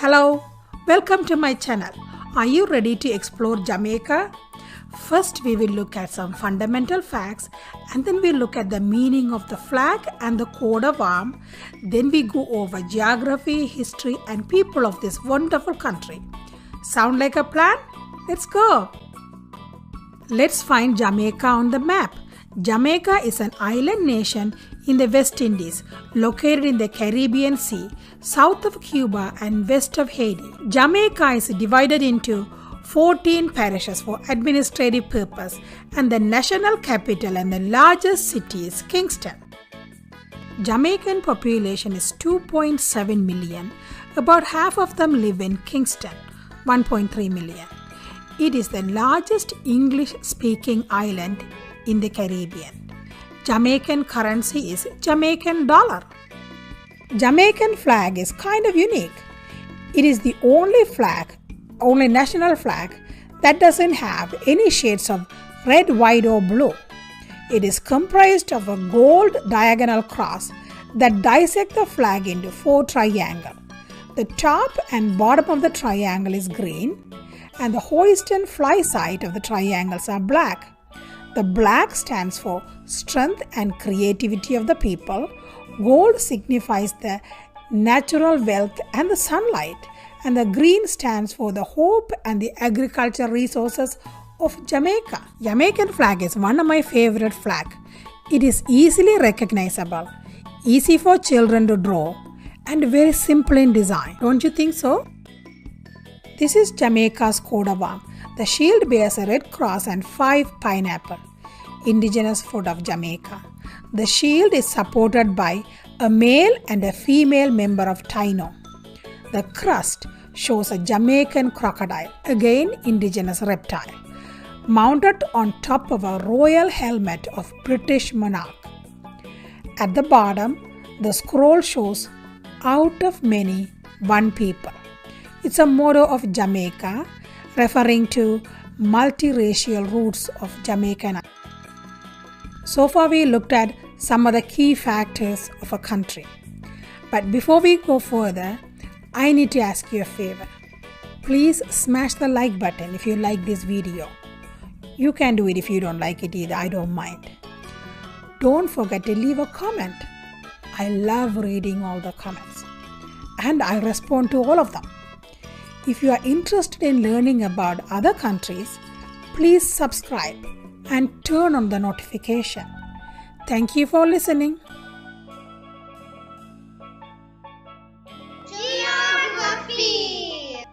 Hello, welcome to my channel. Are you ready to explore Jamaica? First, we will look at some fundamental facts and then we'll look at the meaning of the flag and the coat of arms. Then we go over geography, history and people of this wonderful country. Sound like a plan? Let's go! Let's find Jamaica on the map. Jamaica is an island nation in the West Indies, located in the Caribbean Sea, south of Cuba and west of Haiti. Jamaica is divided into 14 parishes for administrative purpose, and the national capital and the largest city is Kingston. Jamaican population is 2.7 million. About half of them live in Kingston, 1.3 million. It is the largest English-speaking island in the Caribbean. Jamaican currency is Jamaican dollar. Jamaican flag is kind of unique. It is the only national flag that doesn't have any shades of red, white or blue. It is comprised of a gold diagonal cross that dissects the flag into 4 triangles. The top and bottom of the triangle is green and the hoist and fly side of the triangles are black. The black stands for strength and creativity of the people. Gold signifies the natural wealth and the sunlight. And the green stands for the hope and the agricultural resources of Jamaica. Jamaican flag is one of my favorite flags. It is easily recognizable, easy for children to draw, and very simple in design. Don't you think so? This is Jamaica's coat of arms. The shield bears a red cross and 5 pineapple, indigenous food of Jamaica. The shield is supported by a male and a female member of Taino. The crest shows a Jamaican crocodile, again indigenous reptile, mounted on top of a royal helmet of British monarch. At the bottom, the scroll shows "Out of many, one people." It's a motto of Jamaica, referring to multiracial roots of Jamaican. So far we looked at some of the key factors of a country. But before we go further, I need to ask you a favor. Please smash the like button if you like this video. You can do it if you don't like it either, I don't mind. Don't forget to leave a comment. I love reading all the comments and I respond to all of them. If you are interested in learning about other countries, please subscribe and turn on the notification. Thank you for listening. Geography.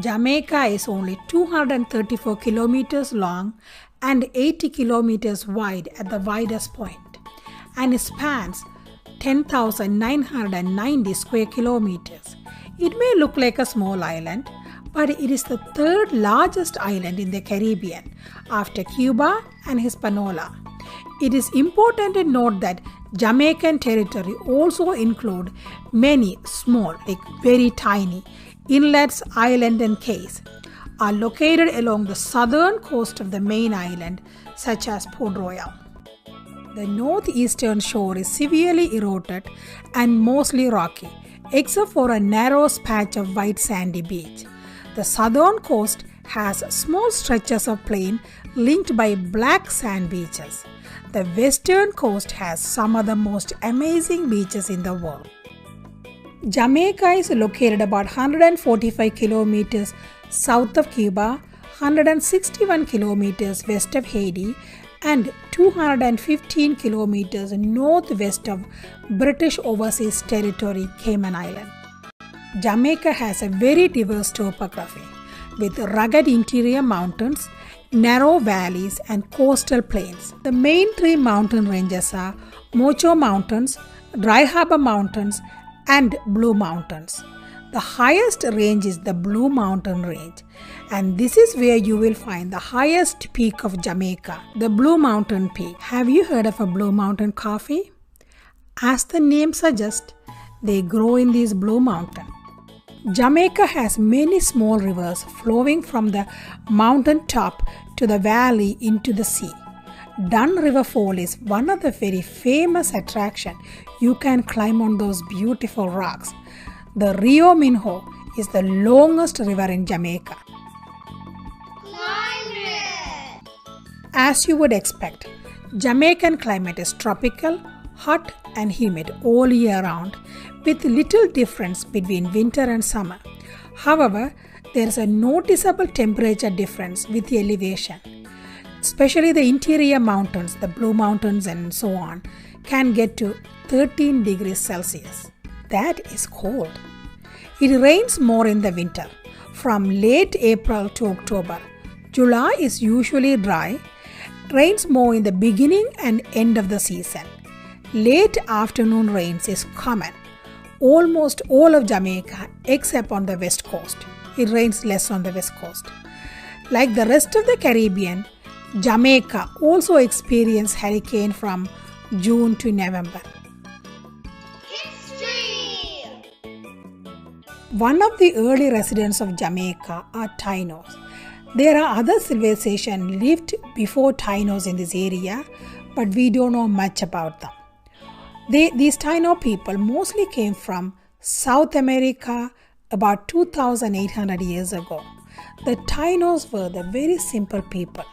Jamaica is only 234 kilometers long and 80 kilometers wide at the widest point, and it spans 10,990 square kilometers. It may look like a small island, but it is the 3rd largest island in the Caribbean after Cuba and Hispaniola. It is important to note that Jamaican territory also includes many small, very tiny, inlets, islands and cays are located along the southern coast of the main island, such as Port Royal. The northeastern shore is severely eroded and mostly rocky, except for a narrow patch of white sandy beach. The southern coast has small stretches of plain linked by black sand beaches. The western coast has some of the most amazing beaches in the world. Jamaica is located about 145 kilometers south of Cuba, 161 kilometers west of Haiti, and 215 kilometers northwest of British Overseas Territory, Cayman Island. Jamaica has a very diverse topography with rugged interior mountains, narrow valleys and coastal plains. The main 3 mountain ranges are Mocho Mountains, Dry Harbor Mountains and Blue Mountains. The highest range is the Blue Mountain Range, and this is where you will find the highest peak of Jamaica, the Blue Mountain Peak. Have you heard of a Blue Mountain coffee? As the name suggests, they grow in these Blue Mountains. Jamaica has many small rivers flowing from the mountain top to the valley into the sea. Dunn River Fall is one of the very famous attractions. You can climb on those beautiful rocks. The Rio Minho is the longest river in Jamaica? Climate. As you would expect, Jamaican climate is tropical, hot and humid all year round, with little difference between winter and summer. However, there is a noticeable temperature difference with the elevation. Especially the interior mountains, the Blue Mountains and so on, can get to 13 degrees Celsius. That is cold. It rains more in the winter, from late April to October. July is usually dry. Rains more in the beginning and end of the season. Late afternoon rains is common. Almost all of Jamaica except on the west coast. It rains less on the west coast. Like the rest of the Caribbean, Jamaica also experiences hurricane from June to November. History. One of the early residents of Jamaica are Tainos. There are other civilizations lived before Tainos in this area, but we don't know much about them. These Taino people mostly came from South America about 2,800 years ago. The Tainos were the very simple people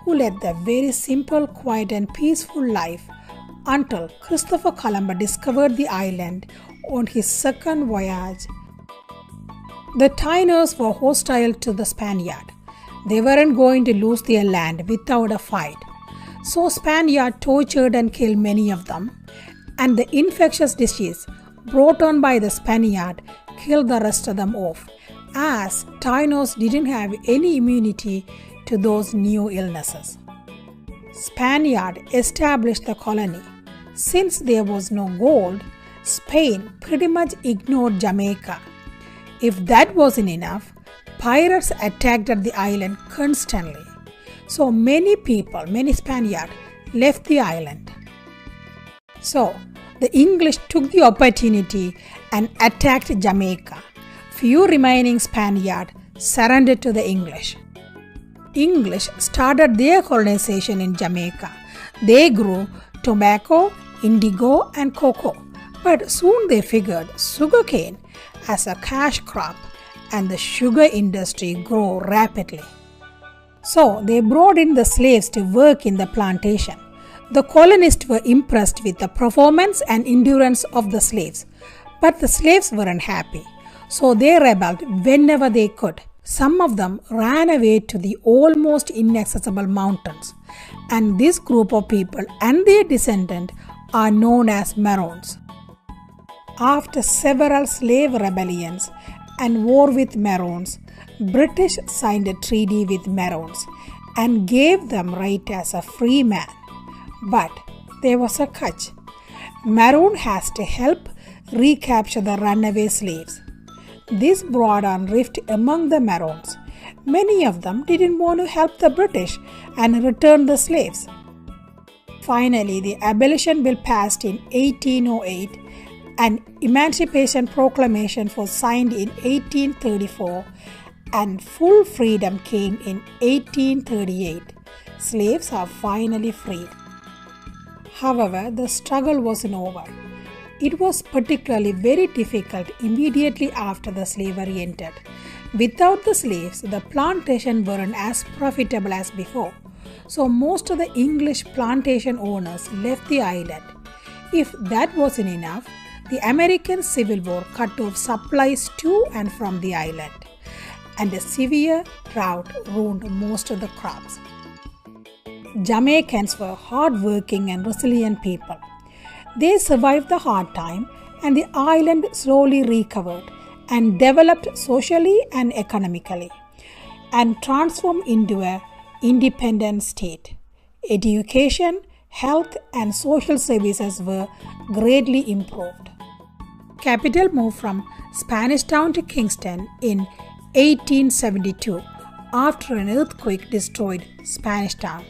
who led the very simple, quiet and peaceful life until Christopher Columbus discovered the island on his second voyage. The Tainos were hostile to the Spaniard. They weren't going to lose their land without a fight. So Spaniard tortured and killed many of them, and the infectious disease brought on by the Spaniard killed the rest of them off, as Tainos didn't have any immunity to those new illnesses. Spaniard established the colony. Since there was no gold, Spain pretty much ignored Jamaica. If that wasn't enough, pirates attacked at the island constantly. So many Spaniards left the island. So the English took the opportunity and attacked Jamaica. Few remaining Spaniards surrendered to the English. English started their colonization in Jamaica. They grew tobacco, indigo and cocoa, but soon they figured sugarcane as a cash crop and the sugar industry grew rapidly. So they brought in the slaves to work in the plantation. The colonists were impressed with the performance and endurance of the slaves, but the slaves weren't happy, so they rebelled whenever they could. Some of them ran away to the almost inaccessible mountains, and this group of people and their descendants are known as Maroons. After several slave rebellions and war with Maroons, British signed a treaty with Maroons and gave them right as a free man. But there was a catch. Maroon has to help recapture the runaway slaves. This brought on rift among the Maroons. Many of them didn't want to help the British and return the slaves. Finally, the Abolition Bill passed in 1808 and Emancipation Proclamation was signed in 1834 and full freedom came in 1838. Slaves are finally freed. However, the struggle wasn't over. It was particularly very difficult immediately after the slavery ended. Without the slaves, the plantation weren't as profitable as before. So most of the English plantation owners left the island. If that wasn't enough, the American Civil War cut off supplies to and from the island, and a severe drought ruined most of the crops. Jamaicans were hard-working and resilient people. They survived the hard time and the island slowly recovered and developed socially and economically and transformed into an independent state. Education, health and social services were greatly improved. Capital moved from Spanish Town to Kingston in 1872 after an earthquake destroyed Spanish Town.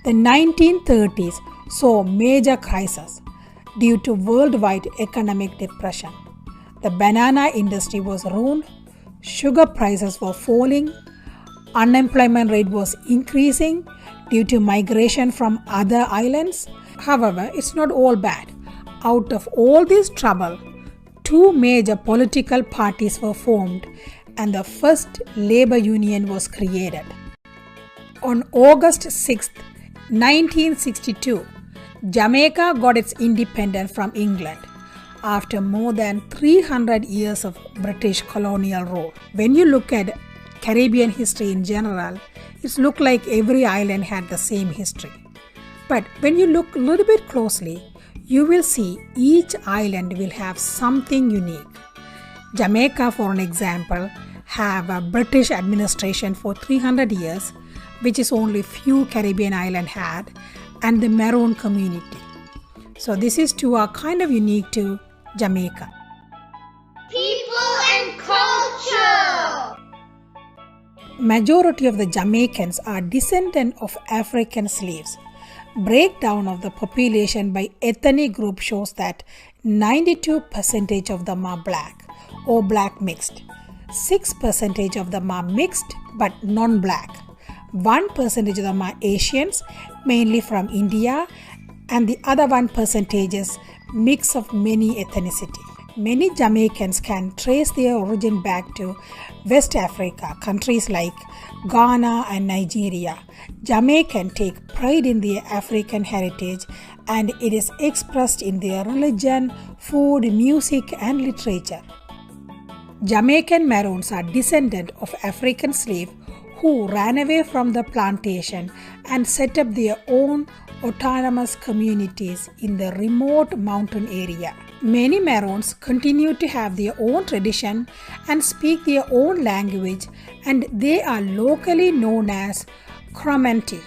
The 1930s saw major crisis due to worldwide economic depression. The banana industry was ruined, sugar prices were falling, unemployment rate was increasing due to migration from other islands. However, it's not all bad. Out of all this trouble, two major political parties were formed and the first labor union was created. On August 6, 1962, Jamaica got its independence from England after more than 300 years of British colonial rule. When you look at Caribbean history in general, it looks like every island had the same history. But when you look a little bit closely, you will see each island will have something unique. Jamaica, for an example, have a British administration for 300 years, which is only few Caribbean islands had, and the Maroon community. So this is two are kind of unique to Jamaica. People and culture. Majority of the Jamaicans are descendants of African slaves. Breakdown of the population by ethnic group shows that 92% of them are black or black mixed. 6% of them are mixed but non-black. 1% of them are Asians, mainly from India, and the other 1% is mix of many ethnicity. Many Jamaicans can trace their origin back to West Africa, countries like Ghana and Nigeria. Jamaicans take pride in their African heritage and it is expressed in their religion, food, music and literature. Jamaican Maroons are descendants of African slaves who ran away from the plantation and set up their own autonomous communities in the remote mountain area. Many Maroons continue to have their own tradition and speak their own language, and they are locally known as Cromanti.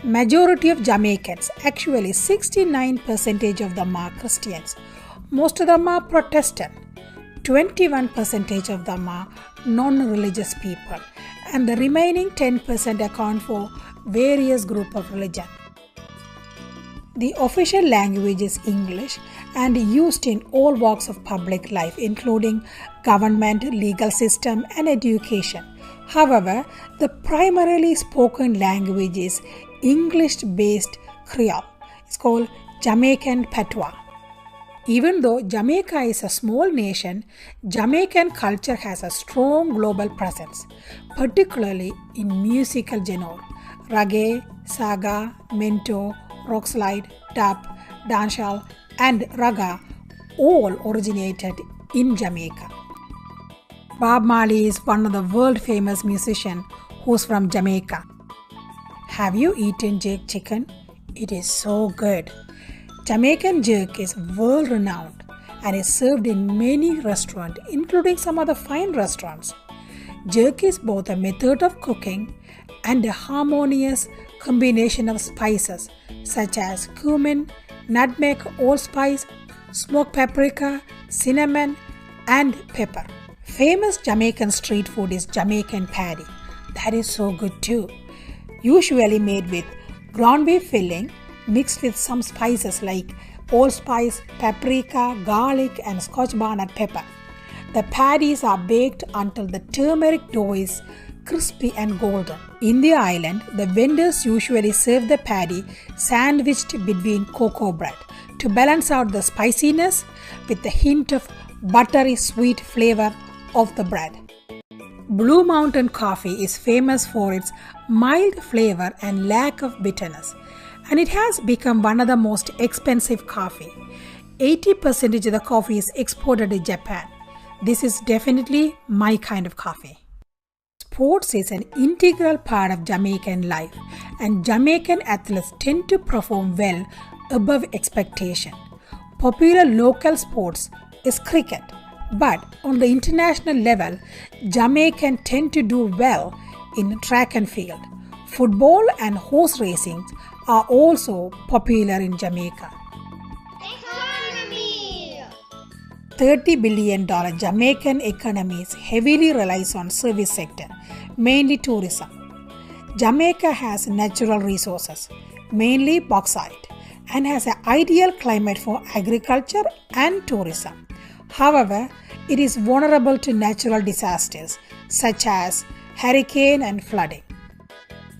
Majority of Jamaicans, actually 69% of them are Christians. Most of them are Protestant. 21% of them are non-religious people, and the remaining 10% account for various groups of religion. The official language is English and used in all walks of public life, including government, legal system, and education. However, the primarily spoken language is English-based Creole. It's called Jamaican Patois. Even though Jamaica is a small nation, Jamaican culture has a strong global presence, particularly in musical genre. Reggae, saga, mento, rockslide, dub, dancehall, and raga all originated in Jamaica. Bob Marley is one of the world famous musicians who's from Jamaica. Have you eaten jerk chicken? It is so good. Jamaican jerk is world renowned and is served in many restaurants, including some of the fine restaurants. Jerk is both a method of cooking and a harmonious combination of spices such as cumin, nutmeg, allspice, smoked paprika, cinnamon, and pepper. Famous Jamaican street food is Jamaican patty. That is so good too. Usually made with ground beef filling mixed with some spices like allspice, paprika, garlic, and Scotch bonnet pepper. The patties are baked until the turmeric dough is crispy and golden. In the island, the vendors usually serve the patty sandwiched between cocoa bread to balance out the spiciness with a hint of buttery sweet flavor of the bread. Blue Mountain coffee is famous for its mild flavor and lack of bitterness, and it has become one of the most expensive coffee. 80% of the coffee is exported to Japan. This is definitely my kind of coffee. Sports is an integral part of Jamaican life, and Jamaican athletes tend to perform well above expectation. Popular local sports is cricket, but on the international level, Jamaicans tend to do well in track and field. Football and horse racing are also popular in Jamaica. Economy. $30 billion Jamaican economy heavily relies on service sector, mainly tourism. Jamaica has natural resources, mainly bauxite, and has an ideal climate for agriculture and tourism. However, it is vulnerable to natural disasters such as hurricane and flooding.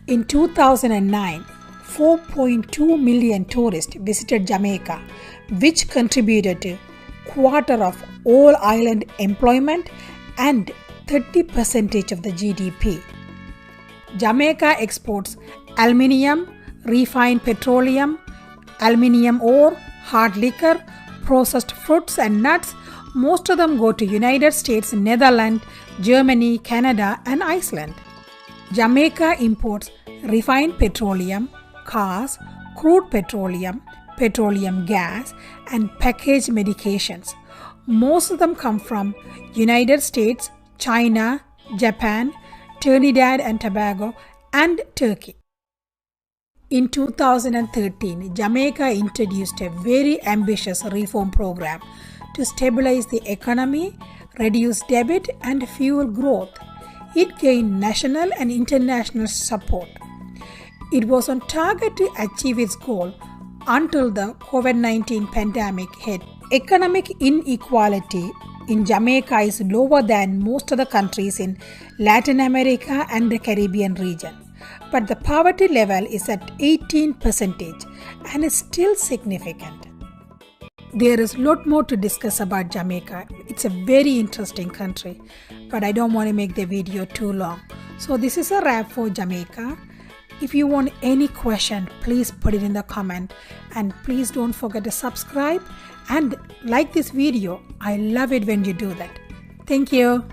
In 2009, 4.2 million tourists visited Jamaica, which contributed to quarter of all island employment and 30% of the GDP. Jamaica exports aluminium, refined petroleum, aluminium ore, hard liquor, processed fruits and nuts. Most of them go to United States, Netherlands, Germany, Canada and Iceland. Jamaica imports refined petroleum, cars, crude petroleum, petroleum gas and packaged medications. Most of them come from United States, China, Japan, Trinidad and Tobago and Turkey. In 2013, Jamaica introduced a very ambitious reform program to stabilize the economy, reduce debt and fuel growth. It gained national and international support. It was on target to achieve its goal until the COVID-19 pandemic hit. Economic inequality in Jamaica is lower than most of the countries in Latin America and the Caribbean region. But the poverty level is at 18% and is still significant. There is a lot more to discuss about Jamaica. It's a very interesting country, but I don't want to make the video too long. So this is a wrap for Jamaica. If you want any question, please put it in the comment and please don't forget to subscribe and like this video. I love it when you do that. Thank you.